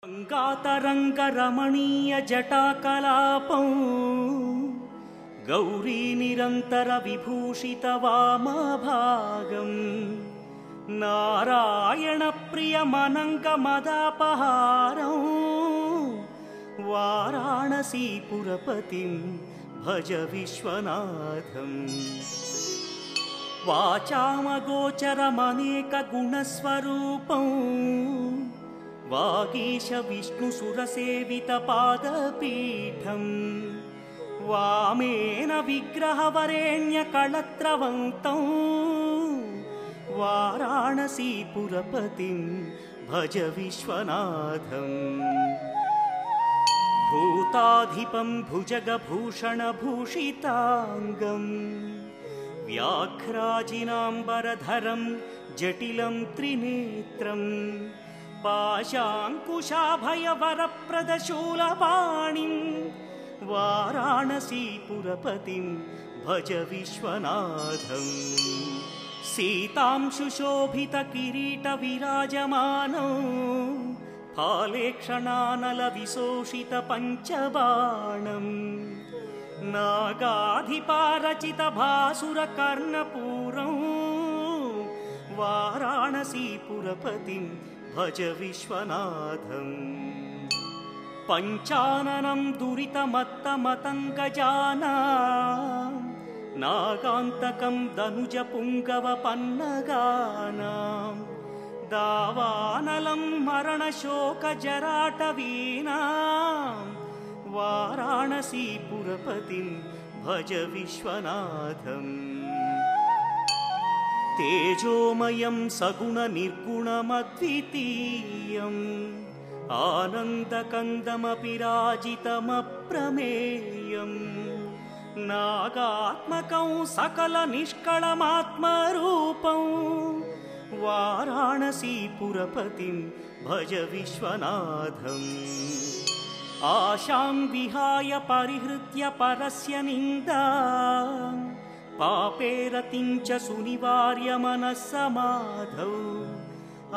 गङ्गातरङ्गरमणीय जटाकलापं गौरी निरन्तर विभूषित वामभागं नारायण प्रियमनङ्गमदापहारं वाराणसीपुरपतिं भज विश्वनाथं वाचामगोचरमनेकगुणस्वरूपं वागीश विष्णुसुरसेवितपादपीठं वामेन विग्रहवरेण्यकळत्रवन्तं वाराणसीपुरपतिं भज विश्वनाथं भूताधिपं भुजगभूषणभूषिताङ्गं व्याघ्राजिनाम्बरधरं जटिलं त्रिनेत्रं पाशाङ्कुशाभयवरप्रदशूलपाणिं वाराणसीपुरपतिं भज विश्वनाथं सीतां सुशोभितकिरीटविराजमानौ फालेक्षणानलविशोषितपञ्चबाणं नागाधिपारचितभासुरकर्णपूरं वाराणसीपुरपतिं भज विश्वनाथं पञ्चाननं दुरितमत्तमतङ्गजानां नागान्तकं दनुजपुङ्गवपन्नगानां दावानलं मरणशोकजराटवीनां वाराणसीपुरपतिं भज विश्वनाथं तेजोमयं सगुणनिर्गुणमद्वितीयम् आनन्दकन्दमपि राजितमप्रमेयं नागात्मकं सकलनिष्कळमात्मरूपं वाराणसीपुरपतिं भज विश्वनाथम् आशां विहाय परिहृत्य परस्य निन्दां पापे रतिं च सुनिवार्य मनस्समाधौ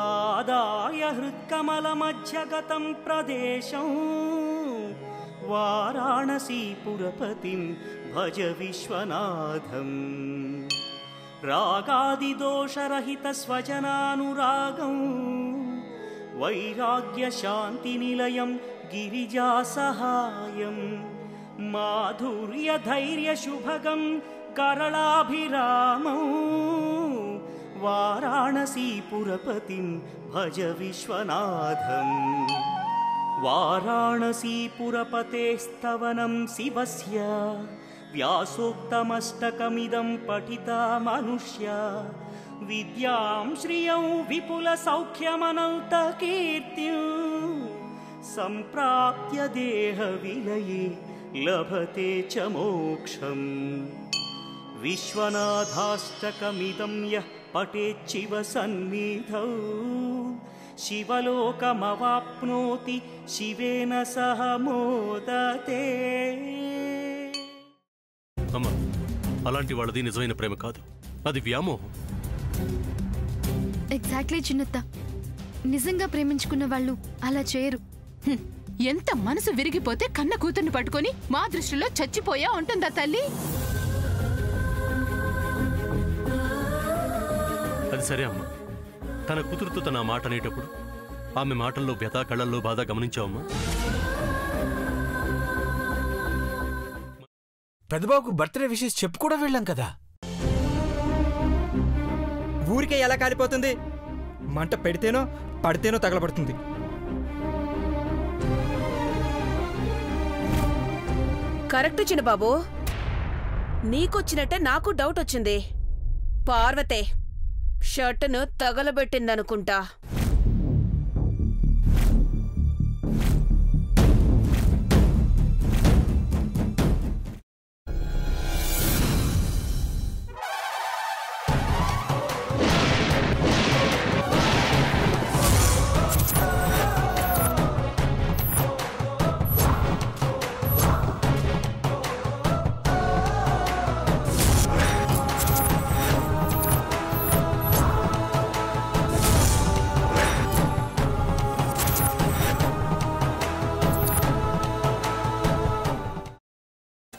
आदाय हृत्कमलमध्यगतं प्रदेशं वाराणसीपुरपतिं भज विश्वनाथं रागादिदोषरहितस्वजनानुरागं वैराग्यशान्तिनिलयं गिरिजासहायं माधुर्यधैर्यशुभगं करलाभिरामं वाराणसीपुरपतिं भज विश्वनाथं वाराणसीपुरपतेस्तवनं शिवस्य व्यासोक्तमष्टकमिदं पठिता मनुष्या विद्यां श्रियं विपुलसौख्यमनन्तकीर्तिं सम्प्राप्य देहविलये लभते च मोक्षम् विश्वनाथाष्टकमिदं यः पठेच्छिव सन्निधौ शिवलोकमवाप्नोति शिवेन सह मोदते అమ్మ అలాంటి వాళ్ళది నిజమైన ప్రేమ కాదు, అది వ్యామోహం. ఎగ్జాక్ట్లీ చిన్నత్త, నిజంగా ప్రేమించుకున్న వాళ్ళు అలా చేయరు. ఎంత మనసు విరిగిపోతే కన్న కూతుర్ని పట్టుకొని మా దృష్టిలో చచ్చిపోయా ఉంటుందా తల్లి? అది సరే అమ్మా, తన కూతురుతో తన మాట అనేటప్పుడు ఆమె మాటల్లో వ్యథ, కళ్ళల్లో బాధ గమనించావమ్మా? పెద్దబాబుకు బర్త్డే విషెస్ చెప్పు కూడా వెళ్ళాం కదా. ఊరికే ఎలా కాలిపోతుంది? మంట పెడితేనో పడితేనో తగలబడుతుంది. కరెక్ట్ చిన్నబాబు, నీకొచ్చినట్టే నాకు డౌట్ వచ్చింది. పార్వతే షర్టును తగలబెట్టిందనుకుంటా.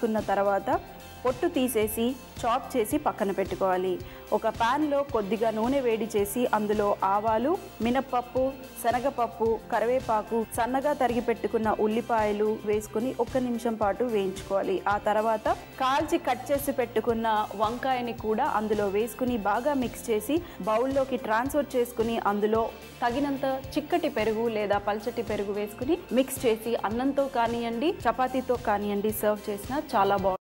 కాల్చుకున్న తర్వాత పొట్టు తీసేసి చాప్ చేసి పక్కన పెట్టుకోవాలి. ఒక ప్యాన్లో కొద్దిగా నూనె వేడి చేసి అందులో ఆవాలు, మినప్పప్పు, శనగపప్పు, కరివేపాకు, సన్నగా తరిగి పెట్టుకున్న ఉల్లిపాయలు వేసుకుని 1 నిమిషం పాటు వేయించుకోవాలి. ఆ తర్వాత కాల్చి కట్ చేసి పెట్టుకున్న వంకాయని కూడా అందులో వేసుకుని బాగా మిక్స్ చేసి బౌల్లోకి ట్రాన్స్ఫర్ చేసుకుని అందులో తగినంత చిక్కటి పెరుగు లేదా పల్చటి పెరుగు వేసుకుని మిక్స్ చేసి అన్నంతో కానివ్వండి, చపాతీతో కానివ్వండి సర్వ్ చేసినా చాలా బాగుంటుంది.